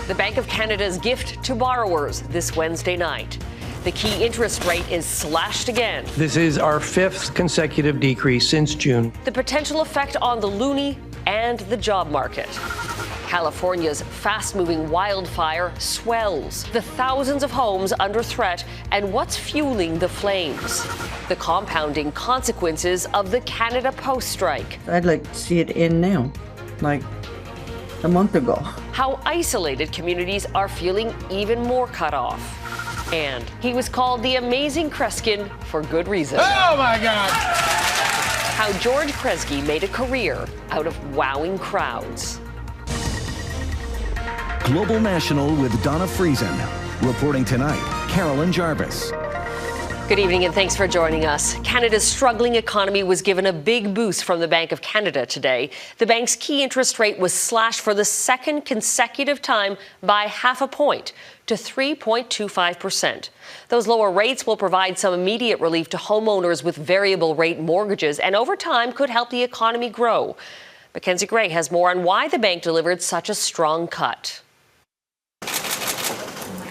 The Bank of Canada's gift to borrowers this Wednesday night. The key interest rate is slashed again. This is our 5th consecutive decrease since June. The potential effect on the loonie and the job market. California's fast-moving wildfire swells. The thousands of homes under threat and what's fueling the flames. The compounding consequences of the Canada Post strike. I'd like to see it end now, like a month ago. How isolated communities are feeling even more cut off. And he was called the amazing Kreskin for good reason. Oh my God! How George Kreskin made a career out of wowing crowds. Global National with Donna Friesen. Reporting tonight, Carolyn Jarvis. Good evening and thanks for joining us. Canada's struggling economy was given a big boost from the Bank of Canada today. The bank's key interest rate was slashed for the second consecutive time by half a point to 3.25%. Those lower rates will provide some immediate relief to homeowners with variable rate mortgages and over time could help the economy grow. Mackenzie Gray has more on why the bank delivered such a strong cut.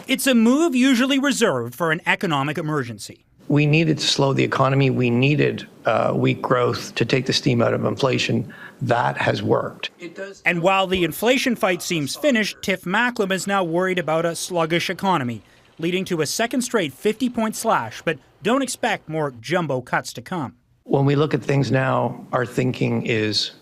It's a move usually reserved for an economic emergency. We needed to slow the economy. We needed weak growth to take the steam out of inflation. That has worked. And while the inflation fight seems finished, Tiff Macklem is now worried about a sluggish economy, leading to a second straight 50-point slash, but don't expect more jumbo cuts to come. When we look at things now, our thinking is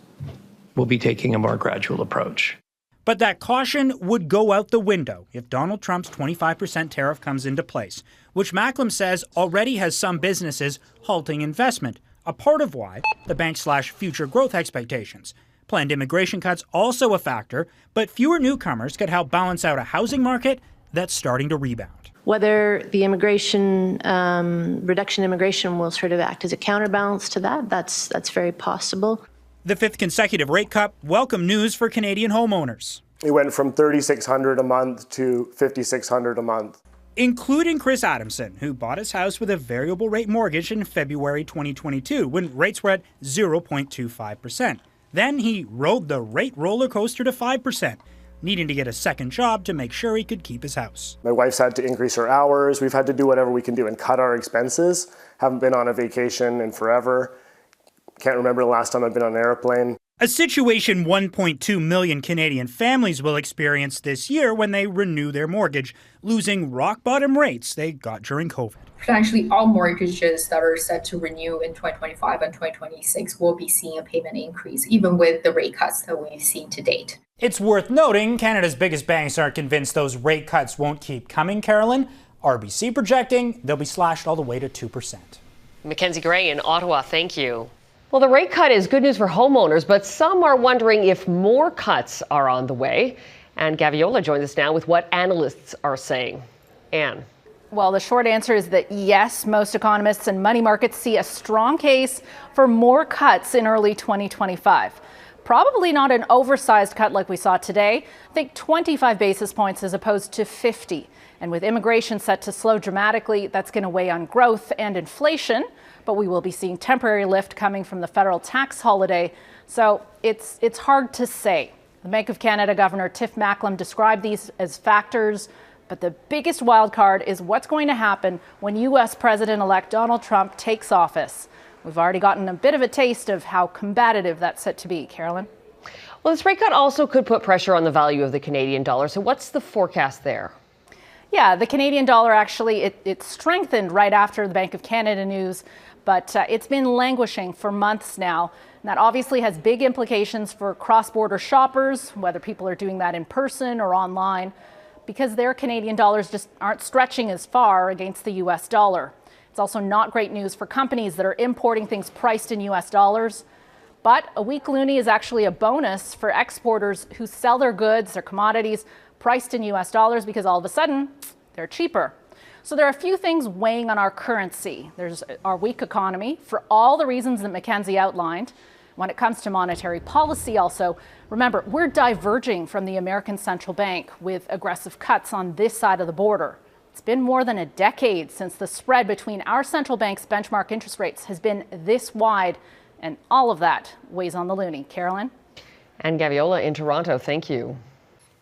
we'll be taking a more gradual approach. But that caution would go out the window if Donald Trump's 25% tariff comes into place, which Macklem says already has some businesses halting investment, a part of why the bank slashed future growth expectations. Planned immigration cuts also a factor, but fewer newcomers could help balance out a housing market that's starting to rebound. Whether the immigration, reduction in immigration will sort of act as a counterbalance to that, that's very possible. The 5th consecutive rate cut, welcome news for Canadian homeowners. It went from $3,600 a month to $5,600 a month. Including Chris Adamson, who bought his house with a variable rate mortgage in February 2022 when rates were at 0.25%. Then he rode the rate roller coaster to 5%, needing to get a second job to make sure he could keep his house. My wife's had to increase her hours. We've had to do whatever we can do and cut our expenses. Haven't been on a vacation in forever. Can't remember the last time I've been on an airplane. A situation 1.2 million Canadian families will experience this year when they renew their mortgage, losing rock-bottom rates they got during COVID. Potentially all mortgages that are set to renew in 2025 and 2026 will be seeing a payment increase, even with the rate cuts that we've seen to date. It's worth noting Canada's biggest banks aren't convinced those rate cuts won't keep coming, Carolyn. RBC projecting they'll be slashed all the way to 2%. Mackenzie Gray in Ottawa, thank you. Well, the rate cut is good news for homeowners, but some are wondering if more cuts are on the way. Anne Gaviola joins us now with what analysts are saying. Anne. Well, the short answer is that yes, most economists and money markets see a strong case for more cuts in early 2025. Probably not an oversized cut like we saw today. I think 25 basis points as opposed to 50. And with immigration set to slow dramatically, that's going to weigh on growth and inflation. But we will be seeing temporary lift coming from the federal tax holiday. So it's hard to say. The Bank of Canada Governor Tiff Macklem described these as factors, but the biggest wild card is what's going to happen when U.S. President-elect Donald Trump takes office. We've already gotten a bit of a taste of how combative that's set to be. Carolyn? Well, this rate cut also could put pressure on the value of the Canadian dollar. So what's the forecast there? Yeah, the Canadian dollar actually, it strengthened right after the Bank of Canada news, but it's been languishing for months now. And that obviously has big implications for cross-border shoppers, whether people are doing that in person or online, because their Canadian dollars just aren't stretching as far against the U.S. dollar. It's also not great news for companies that are importing things priced in U.S. dollars. But a weak loonie is actually a bonus for exporters who sell their goods, their commodities, priced in U.S. dollars because all of a sudden they're cheaper. So there are a few things weighing on our currency. There's our weak economy for all the reasons that Mackenzie outlined. When it comes to monetary policy also, remember, we're diverging from the American Central Bank with aggressive cuts on this side of the border. It's been more than a decade since the spread between our central bank's benchmark interest rates has been this wide, and all of that weighs on the loonie. Carolyn? And Gaviola in Toronto, thank you.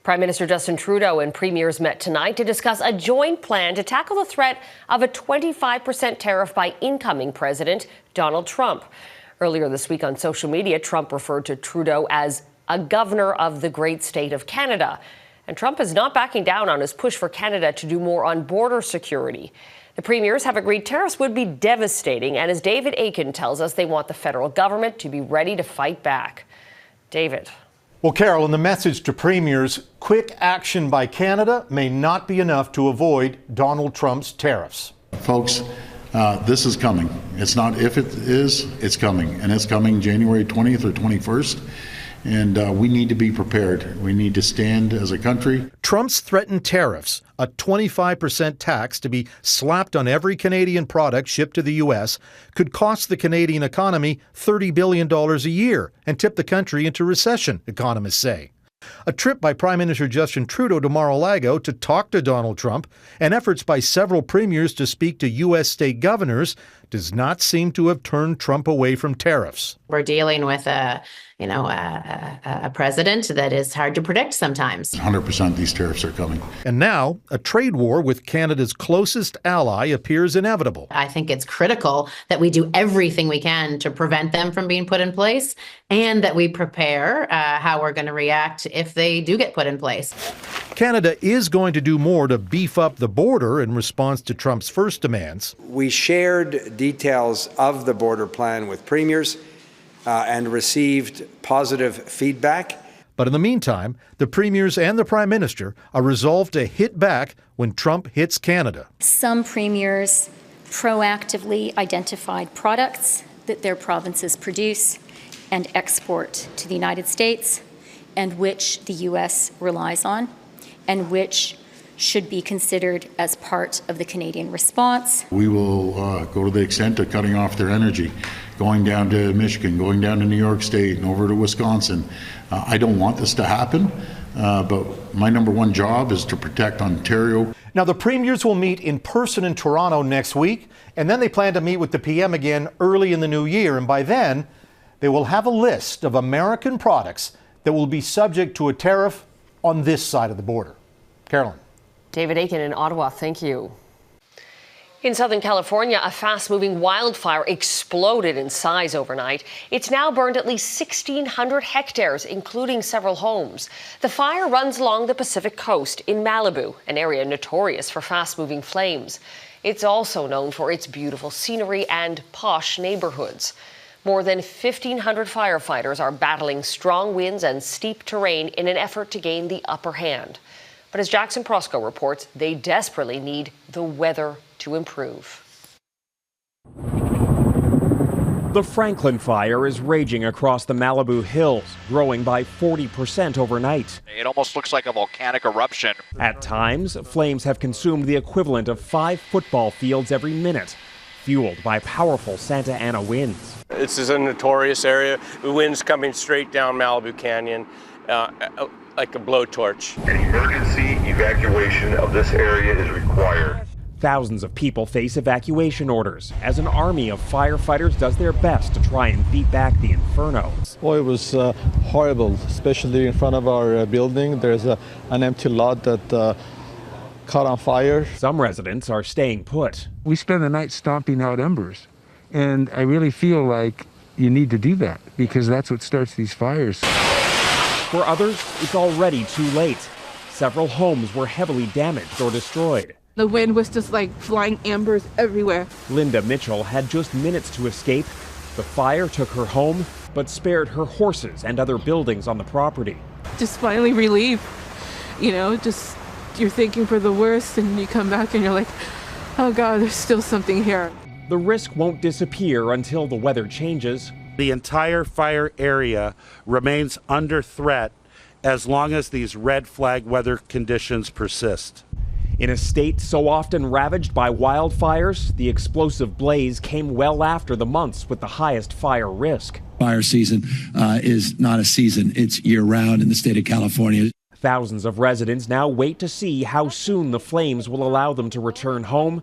Prime Minister Justin Trudeau and premiers met tonight to discuss a joint plan to tackle the threat of a 25% tariff by incoming President Donald Trump. Earlier this week on social media, Trump referred to Trudeau as a governor of the great state of Canada. And Trump is not backing down on his push for Canada to do more on border security. The premiers have agreed tariffs would be devastating, and as David Aiken tells us, they want the federal government to be ready to fight back. David. Well, Carolyn, the message to premiers, quick action by Canada may not be enough to avoid Donald Trump's tariffs. Folks, this is coming. It's not if it is, it's coming. And it's coming January 20th or 21st. And we need to be prepared. We need to stand as a country. Trump's threatened tariffs, a 25% tax to be slapped on every Canadian product shipped to the U.S., could cost the Canadian economy $30 billion a year and tip the country into recession, economists say. A trip by Prime Minister Justin Trudeau to Mar-a-Lago to talk to Donald Trump and efforts by several premiers to speak to U.S. state governors does not seem to have turned Trump away from tariffs. We're dealing with a president that is hard to predict sometimes. 100% these tariffs are coming. And now, a trade war with Canada's closest ally appears inevitable. I think it's critical that we do everything we can to prevent them from being put in place and that we prepare how we're going to react if they do get put in place. Canada is going to do more to beef up the border in response to Trump's first demands. We shared details of the border plan with premiers and received positive feedback. But in the meantime, the premiers and the Prime Minister are resolved to hit back when Trump hits Canada. Some premiers proactively identified products that their provinces produce and export to the United States and which the U.S. relies on and which should be considered as part of the Canadian response. We will go to the extent of cutting off their energy, going down to Michigan, going down to New York State and over to Wisconsin. I don't want this to happen, but my number one job is to protect Ontario. Now, the premiers will meet in person in Toronto next week, and then they plan to meet with the PM again early in the new year. And by then, they will have a list of American products that will be subject to a tariff on this side of the border. Carolyn. David Aiken in Ottawa, thank you. In Southern California, a fast-moving wildfire exploded in size overnight. It's now burned at least 1,600 hectares, including several homes. The fire runs along the Pacific coast in Malibu, an area notorious for fast-moving flames. It's also known for its beautiful scenery and posh neighborhoods. More than 1,500 firefighters are battling strong winds and steep terrain in an effort to gain the upper hand. But as Jackson Proskow reports, they desperately need the weather to improve. The Franklin fire is raging across the Malibu hills, growing by 40% overnight. It almost looks like a volcanic eruption. At times, flames have consumed the equivalent of 5 football fields every minute, fueled by powerful Santa Ana winds. This is a notorious area. The wind's coming straight down Malibu Canyon. Like a blowtorch. An emergency evacuation of this area is required. Thousands of people face evacuation orders as an army of firefighters does their best to try and beat back the inferno. Oh, it was horrible, especially in front of our building. There's an empty lot that caught on fire. Some residents are staying put. We spend the night stomping out embers, and I really feel like you need to do that because that's what starts these fires. For others, it's already too late. Several homes were heavily damaged or destroyed. The wind was just like flying embers everywhere. Linda Mitchell had just minutes to escape. The fire took her home, but spared her horses and other buildings on the property. Just finally relief. You know, just you're thinking for the worst and you come back and you're like, oh God, there's still something here. The risk won't disappear until the weather changes. The entire fire area remains under threat as long as these red flag weather conditions persist. In a state so often ravaged by wildfires, the explosive blaze came well after the months with the highest fire risk. Fire season is not a season, it's year-round in the state of California. Thousands of residents now wait to see how soon the flames will allow them to return home.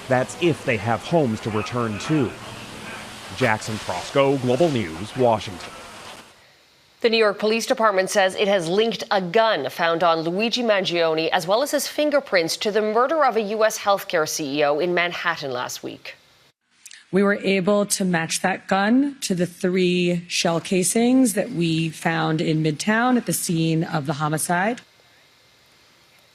That's if they have homes to return to. Jackson Proskow, Global News, Washington. The New York Police Department says it has linked a gun found on Luigi Mangione, as well as his fingerprints, to the murder of a U.S. healthcare CEO in Manhattan last week. We were able to match that gun to the 3 shell casings that we found in Midtown at the scene of the homicide.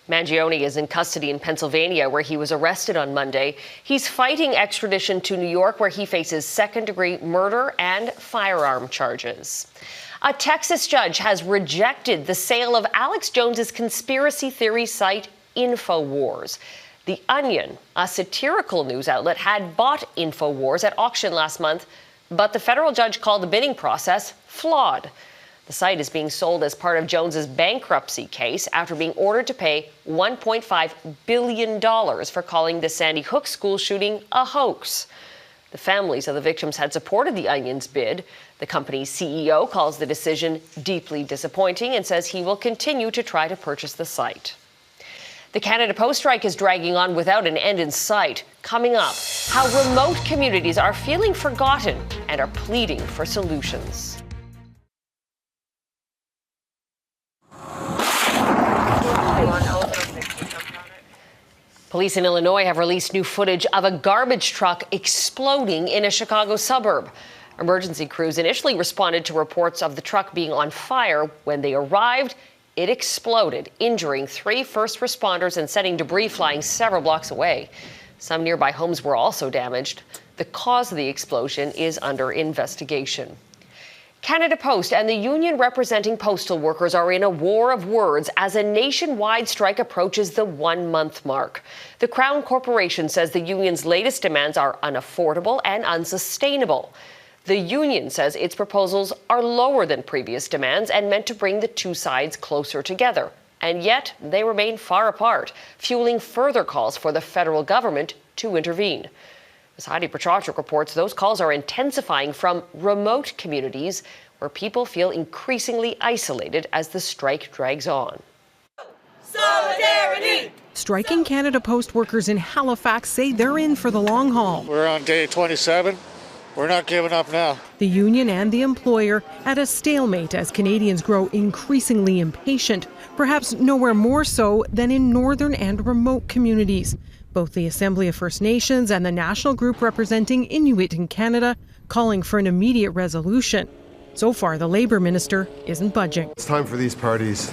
Mangione is in custody in Pennsylvania, where he was arrested on Monday. He's fighting extradition to New York, where he faces second-degree murder and firearm charges. A Texas judge has rejected the sale of Alex Jones's conspiracy theory site Infowars. The Onion, a satirical news outlet, had bought Infowars at auction last month, but the federal judge called the bidding process flawed. The site is being sold as part of Jones's bankruptcy case after being ordered to pay $1.5 billion for calling the Sandy Hook school shooting a hoax. The families of the victims had supported the Onion's bid. The company's CEO calls the decision deeply disappointing and says he will continue to try to purchase the site. The Canada Post strike is dragging on without an end in sight. Coming up, how remote communities are feeling forgotten and are pleading for solutions. Police in Illinois have released new footage of a garbage truck exploding in a Chicago suburb. Emergency crews initially responded to reports of the truck being on fire. When they arrived, it exploded, injuring 3 first responders and setting debris flying several blocks away. Some nearby homes were also damaged. The cause of the explosion is under investigation. Canada Post and the union representing postal workers are in a war of words as a nationwide strike approaches the 1-month mark. The Crown Corporation says the union's latest demands are unaffordable and unsustainable. The union says its proposals are lower than previous demands and meant to bring the two sides closer together. And yet they remain far apart, fueling further calls for the federal government to intervene. As Heidi Petracek reports, those calls are intensifying from remote communities where people feel increasingly isolated as the strike drags on. Solidarity! Striking Canada Post workers in Halifax say they're in for the long haul. We're on day 27. We're not giving up now. The union and the employer at a stalemate as Canadians grow increasingly impatient, perhaps nowhere more so than in northern and remote communities. Both the Assembly of First Nations and the national group representing Inuit in Canada calling for an immediate resolution. So far, the Labour Minister isn't budging. It's time for these parties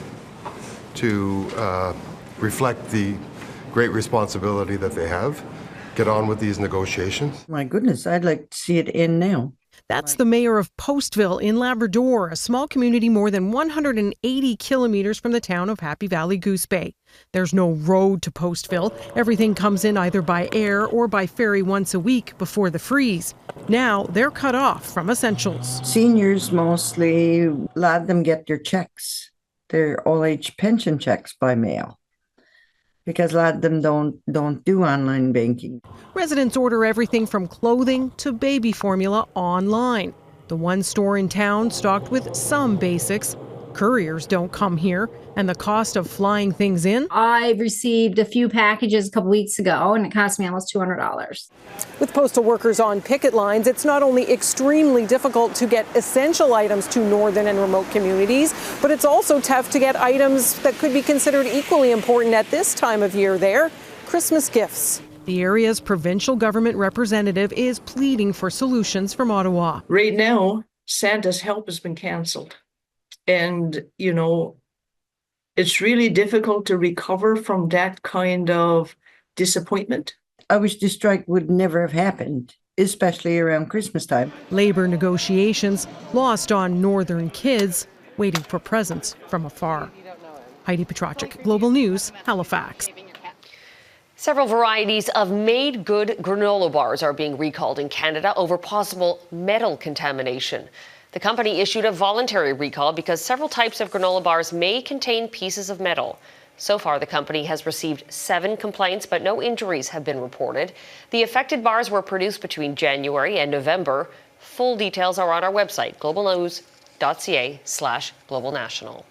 to reflect the great responsibility that they have, get on with these negotiations. My goodness, I'd like to see it end now. That's the mayor of Postville in Labrador, a small community more than 180 kilometers from the town of Happy Valley Goose Bay. There's no road to Postville. Everything comes in either by air or by ferry once a week before the freeze. Now they're cut off from essentials. Seniors mostly let them get their checks, their old-age pension checks by mail, because a lot of them don't do online banking. Residents order everything from clothing to baby formula online. The one store in town stocked with some basics. Couriers don't come here, and the cost of flying things in? I received a few packages a couple weeks ago, and it cost me almost $200. With postal workers on picket lines, it's not only extremely difficult to get essential items to northern and remote communities, but it's also tough to get items that could be considered equally important at this time of year there, Christmas gifts. The area's provincial government representative is pleading for solutions from Ottawa. Right now, Santa's help has been cancelled. And, you know, it's really difficult to recover from that kind of disappointment. I wish the strike would never have happened, especially around Christmas time. Labor negotiations lost on northern kids waiting for presents from afar. Heidi Petracek, Global News, Halifax. Several varieties of made good granola bars are being recalled in Canada over possible metal contamination. The company issued a voluntary recall because several types of granola bars may contain pieces of metal. So far, the company has received 7 complaints, but no injuries have been reported. The affected bars were produced between January and November. Full details are on our website, globalnews.ca/globalnational.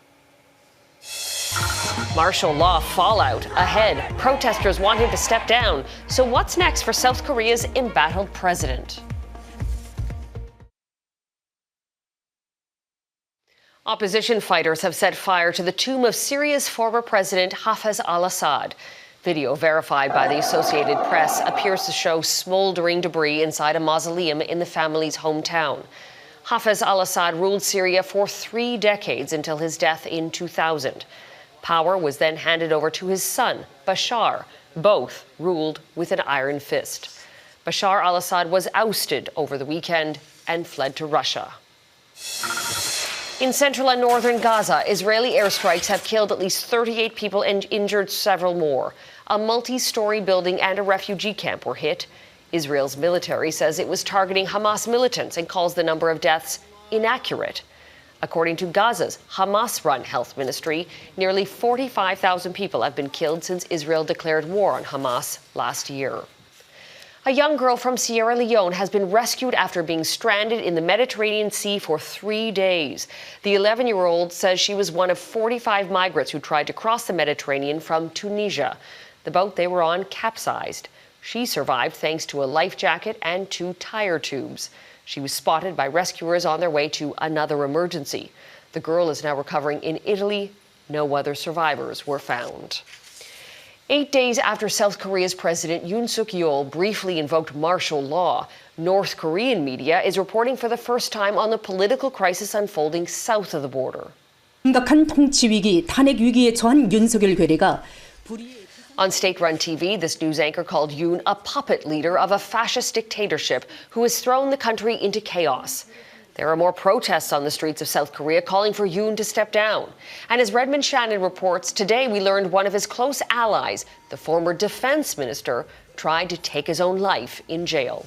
Martial law fallout ahead. Protesters want him to step down. So what's next for South Korea's embattled president? Opposition fighters have set fire to the tomb of Syria's former president Hafez al-Assad. Video verified by the Associated Press appears to show smoldering debris inside a mausoleum in the family's hometown. Hafez al-Assad ruled Syria for 3 decades until his death in 2000. Power was then handed over to his son, Bashar. Both ruled with an iron fist. Bashar al-Assad was ousted over the weekend and fled to Russia. In central and northern Gaza, Israeli airstrikes have killed at least 38 people and injured several more. A multi-story building and a refugee camp were hit. Israel's military says it was targeting Hamas militants and calls the number of deaths inaccurate. According to Gaza's Hamas-run health ministry, nearly 45,000 people have been killed since Israel declared war on Hamas last year. A young girl from Sierra Leone has been rescued after being stranded in the Mediterranean Sea for 3 days. The 11-year-old says she was one of 45 migrants who tried to cross the Mediterranean from Tunisia. The boat they were on capsized. She survived thanks to a life jacket and 2 tire tubes. She was spotted by rescuers on their way to another emergency. The girl is now recovering in Italy. No other survivors were found. 8 days after South Korea's President Yoon Suk-yeol briefly invoked martial law, North Korean media is reporting for the first time on the political crisis unfolding south of the border. 심각한 통치 위기, 탄핵 위기에 처한 윤석열 괴뢰가 On state-run TV, this news anchor called Yoon a puppet leader of a fascist dictatorship who has thrown the country into chaos. There are more protests on the streets of South Korea calling for Yoon to step down. And as Redmond Shannon reports, today we learned one of his close allies, the former defense minister, tried to take his own life in jail.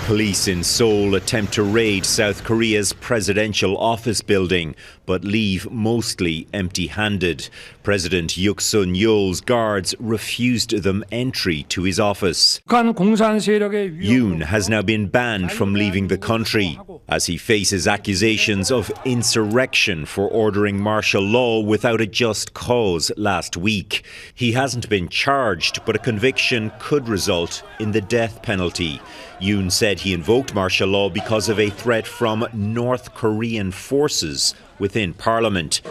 Police in Seoul attempt to raid South Korea's presidential office building, but leave mostly empty-handed. President Yoon Suk-yeol's guards refused them entry to his office. Yoon has now been banned from leaving the country as he faces accusations of insurrection for ordering martial law without a just cause last week. He hasn't been charged, but a conviction could result in the death penalty. Yoon said he invoked martial law because of a threat from North Korean forces within Parliament.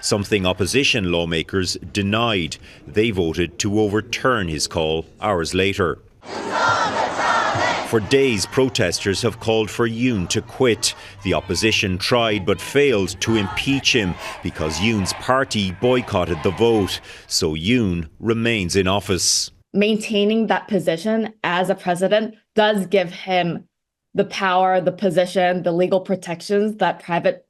Something opposition lawmakers denied. They voted to overturn his call hours later. For days, protesters have called for Yoon to quit. The opposition tried but failed to impeach him because Yoon's party boycotted the vote. So Yoon remains in office. Maintaining that position as a president does give him the power, the position, the legal protections that private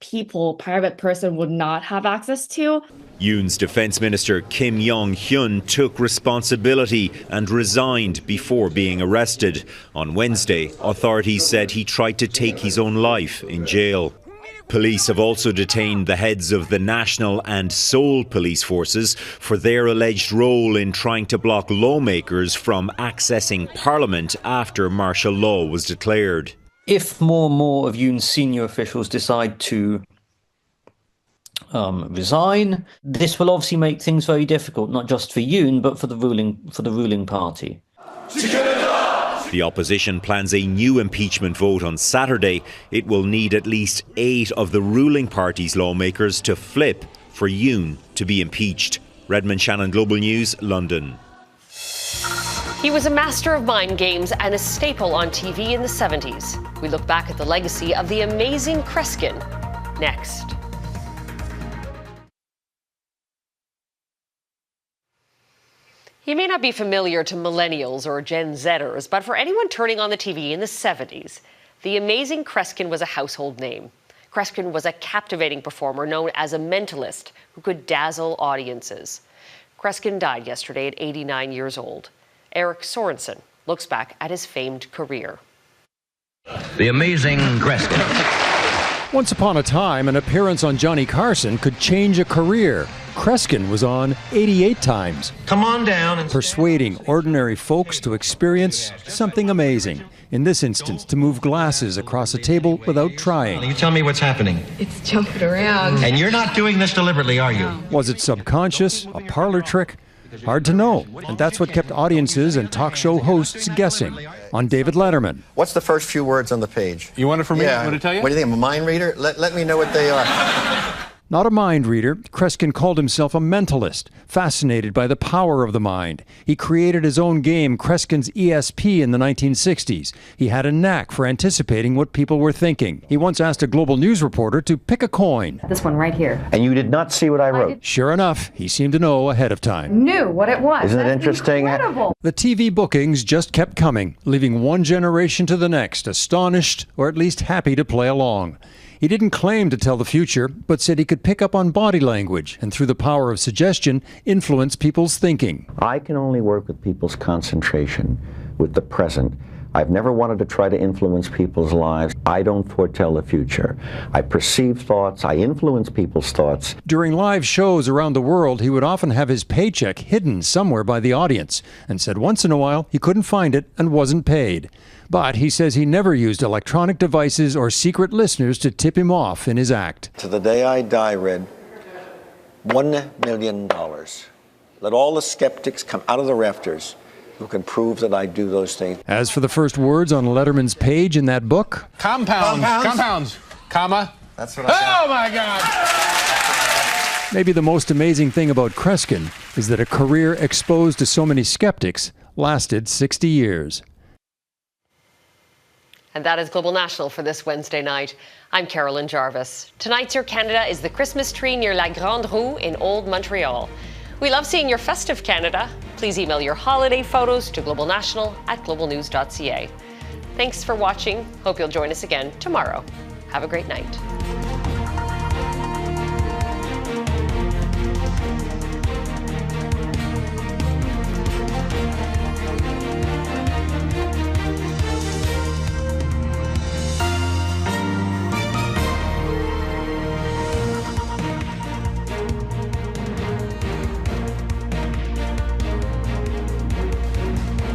person would not have access to. Yoon's defense minister Kim Yong-hyun took responsibility and resigned before being arrested. On Wednesday, authorities said he tried to take his own life in jail. Police have also detained the heads of the National and Seoul police forces for their alleged role in trying to block lawmakers from accessing Parliament after martial law was declared. If more and more of Yoon's senior officials decide to resign, this will obviously make things very difficult, not just for Yoon, but for the ruling party. The opposition plans a new impeachment vote on Saturday. It will need at least 8 of the ruling party's lawmakers to flip for Yoon to be impeached. Redmond Shannon, Global News, London. He was a master of mind games and a staple on TV in the 70s. We look back at the legacy of the amazing Kreskin next. He may not be familiar to millennials or Gen Zers, but for anyone turning on the TV in the 70s, the amazing Kreskin was a household name. Kreskin was a captivating performer known as a mentalist who could dazzle audiences. Kreskin died yesterday at 89 years old. Eric Sorensen looks back at his famed career. The amazing Kreskin. Once upon a time, an appearance on Johnny Carson could change a career. Kreskin was on 88 times. Come on down and persuading ordinary folks to experience something amazing. In this instance, to move glasses across a table without trying. You tell me what's happening. It's jumping around. And you're not doing this deliberately, are you? Was it subconscious, a parlor trick? Hard to know, and that's what kept audiences and talk show hosts guessing. On David Letterman. What's the first few words on the page? You want it from me? Yeah. You want to tell you? What do you think? I'm a mind reader? Let me know what they are. Not a mind reader, Kreskin called himself a mentalist, fascinated by the power of the mind. He created his own game, Kreskin's ESP, in the 1960s. He had a knack for anticipating what people were thinking. He once asked a Global News reporter to pick a coin. This one right here. And you did not see what I wrote? Sure enough, he seemed to know ahead of time. Knew what it was. Isn't it interesting? Incredible. The TV bookings just kept coming, leaving one generation to the next, astonished or at least happy to play along. He didn't claim to tell the future, but said he could pick up on body language and through the power of suggestion, influence people's thinking. I can only work with people's concentration, with the present. I've never wanted to try to influence people's lives. I don't foretell the future. I perceive thoughts. I influence people's thoughts. During live shows around the world, he would often have his paycheck hidden somewhere by the audience and said once in a while he couldn't find it and wasn't paid. But he says he never used electronic devices or secret listeners to tip him off in his act. To the day I die, Red, $1 million. Let all the skeptics come out of the rafters who can prove that I do those things. As for the first words on Letterman's page in that book? Compounds, comma. That's what I got. Oh, my God. Maybe the most amazing thing about Kreskin is that a career exposed to so many skeptics lasted 60 years. And that is Global National for this Wednesday night. I'm Carolyn Jarvis. Tonight's Your Canada is the Christmas tree near La Grande Roue in Old Montreal. We love seeing your festive Canada. Please email your holiday photos to globalnational@globalnews.ca. Thanks for watching. Hope you'll join us again tomorrow. Have a great night.